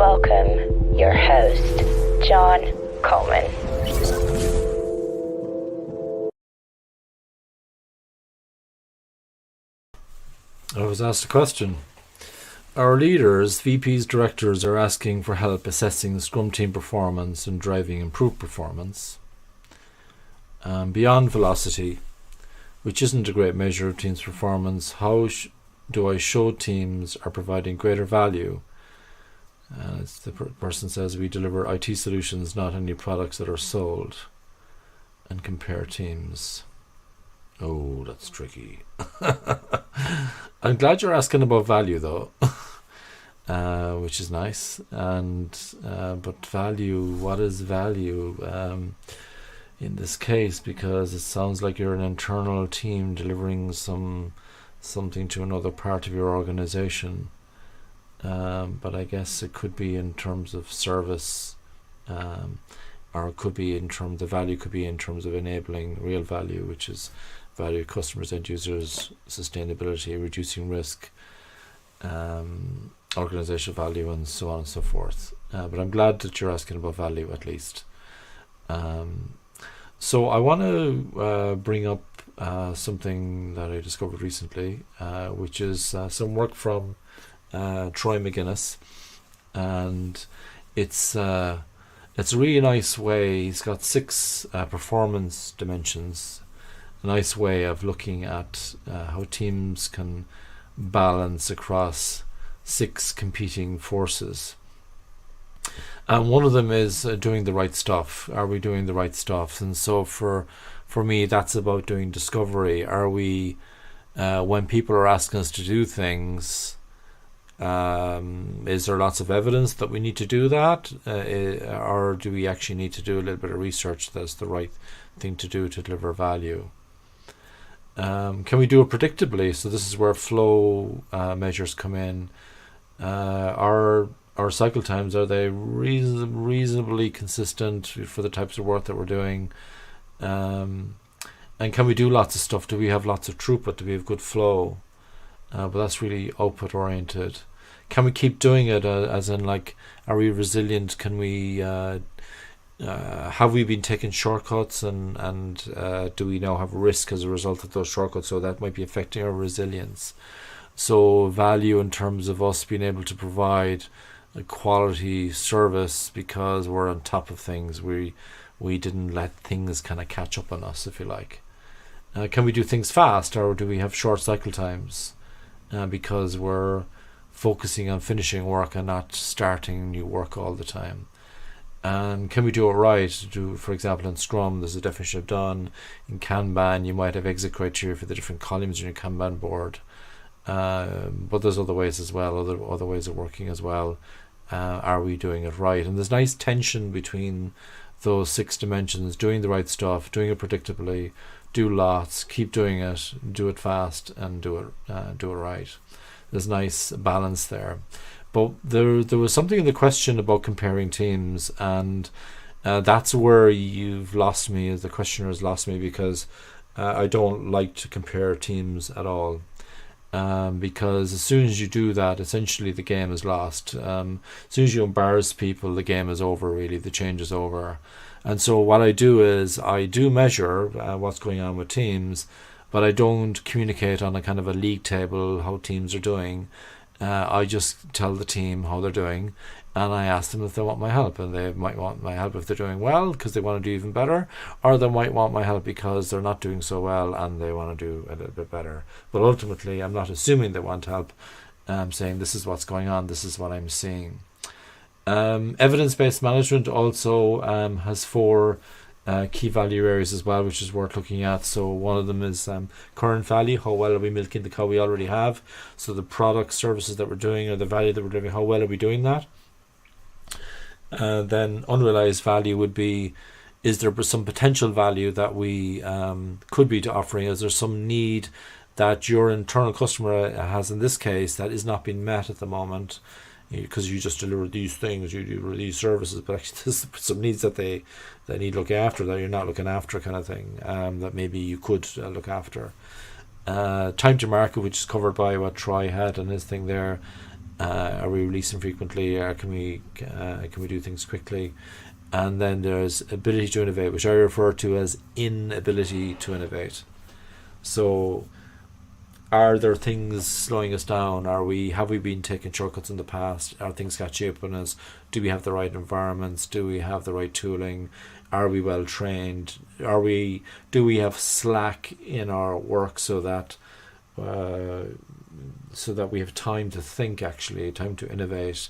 welcome your host, John Coleman. I was asked a question. Our leaders, VPs, directors are asking for help assessing the Scrum team performance and driving improved performance. Beyond velocity, which isn't a great measure of teams' performance, how do I show teams are providing greater value? The person says we deliver IT solutions, not any products that are sold, and compare teams. Oh, that's tricky. I'm glad you're asking about value, though, which is nice. And but value, what is value in this case? Because it sounds like you're an internal team delivering something to another part of your organization. But I guess it could be in terms of service, or it could be in terms, the value could be in terms of enabling real value, which is value customers, end users, sustainability, reducing risk, organizational value, and so on and so forth. But I'm glad that you're asking about value at least. So I want to bring up something that I discovered recently, which is some work from Troy McGuinness, and it's a really nice way. He's got 6 performance dimensions. A nice way of looking at how teams can balance across 6 competing forces. And one of them is doing the right stuff. Are we doing the right stuff? And so for me, that's about doing discovery. Are we, when people are asking us to do things, is there lots of evidence that we need to do that? Or do we actually need to do a little bit of research that's the right thing to do to deliver value? Can we do it predictably? So this is where flow measures come in. Our cycle times, are they reasonably consistent for the types of work that we're doing? And can we do lots of stuff? Do we have lots of throughput? Do we have good flow? But that's really output oriented. Can we keep doing it? As in, like, are we resilient? Can we have we been taking shortcuts, and do we now have risk as a result of those shortcuts? So that might be affecting our resilience. So value in terms of us being able to provide a quality service because we're on top of things. We didn't let things kind of catch up on us, if you like. Can we do things fast, or do we have short cycle times because we're focusing on finishing work and not starting new work all the time? And can we do it right? For example, in Scrum, there's a definition of done. In Kanban, you might have exit criteria for the different columns in your Kanban board. But there's other ways as well, other ways of working as well. Are we doing it right? And there's nice tension between those 6 dimensions: doing the right stuff, doing it predictably, do lots, keep doing it, do it fast, and do it right. There's nice balance there. But there was something in the question about comparing teams, and that's where you've lost me, as the questioner has lost me, because I don't like to compare teams at all. Because as soon as you do that, essentially the game is lost. As soon as you embarrass people, the game is over, really. The change is over. And so what I do is I do measure what's going on with teams, but I don't communicate on a kind of a league table how teams are doing. I just tell the team how they're doing, and I ask them if they want my help. And they might want my help if they're doing well because they want to do even better, or they might want my help because they're not doing so well and they want to do a little bit better. But ultimately, I'm not assuming they want help. I'm saying this is what's going on, this is what I'm seeing. Evidence-based management also has 4 key value areas as well, which is worth looking at. So one of them is current value. How well are we milking the cow we already have? So the products, services that we're doing, or the value that we're delivering, how well are we doing that? Then unrealized value would be, is there some potential value that we could be offering? Is there some need that your internal customer has in this case that is not being met at the moment? Because you just deliver these things, you deliver these services, but actually there's some needs that they need looking after that you're not looking after, kind of thing, that maybe you could look after. Time to market, which is covered by what Troy had and his thing there. Are we releasing frequently? Can we do things quickly? And then there's ability to innovate, which I refer to as inability to innovate. So, are there things slowing us down? Have we been taking shortcuts in the past? Are things catching up on us? Do we have the right environments? Do we have the right tooling? Are we well trained? Do we have slack in our work so that we have time to think, actually, time to innovate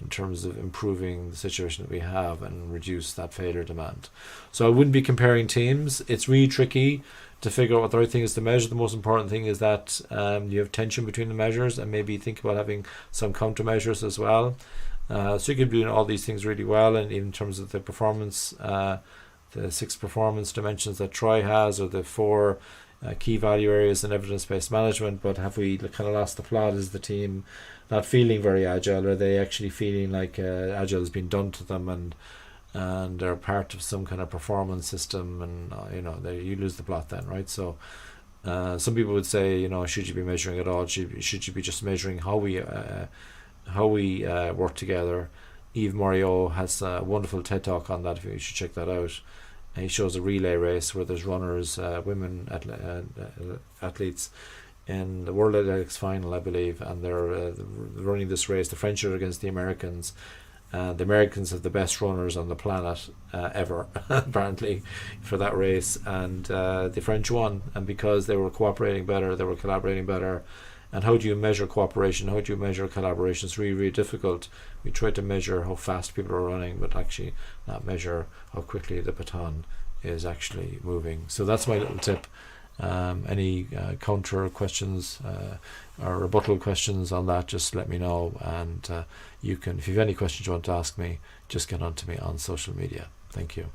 in terms of improving the situation that we have and reduce that failure demand? So I wouldn't be comparing teams. It's really tricky to figure out what the right thing is to measure. The most important thing is that you have tension between the measures, and maybe think about having some countermeasures as well. So you can be doing all these things really well, and in terms of the performance, the 6 performance dimensions that Troy has, or the 4 key value areas in evidence-based management. But have we kind of lost the plot? Is the team not feeling very agile? Are they actually feeling like agile has been done to them, and they're part of some kind of performance system, and you lose the plot then, right? So some people would say, should you be measuring at all? Should you be just measuring how we work together? Yves Moriot has a wonderful TED talk on that. You should check that out. And he shows a relay race where there's runners, women athletes in the World Athletics final, I believe, and they're running this race. The French are against the Americans. The Americans have the best runners on the planet ever, apparently, for that race, and the French won. And because they were cooperating better, they were collaborating better. And how do you measure cooperation? How do you measure collaboration? It's really, really difficult. We try to measure how fast people are running, but actually not measure how quickly the baton is actually moving. So that's my little tip. Any counter questions or rebuttal questions on that, just let me know. And you can, if you have any questions you want to ask me, just get on to me on social media. Thank you.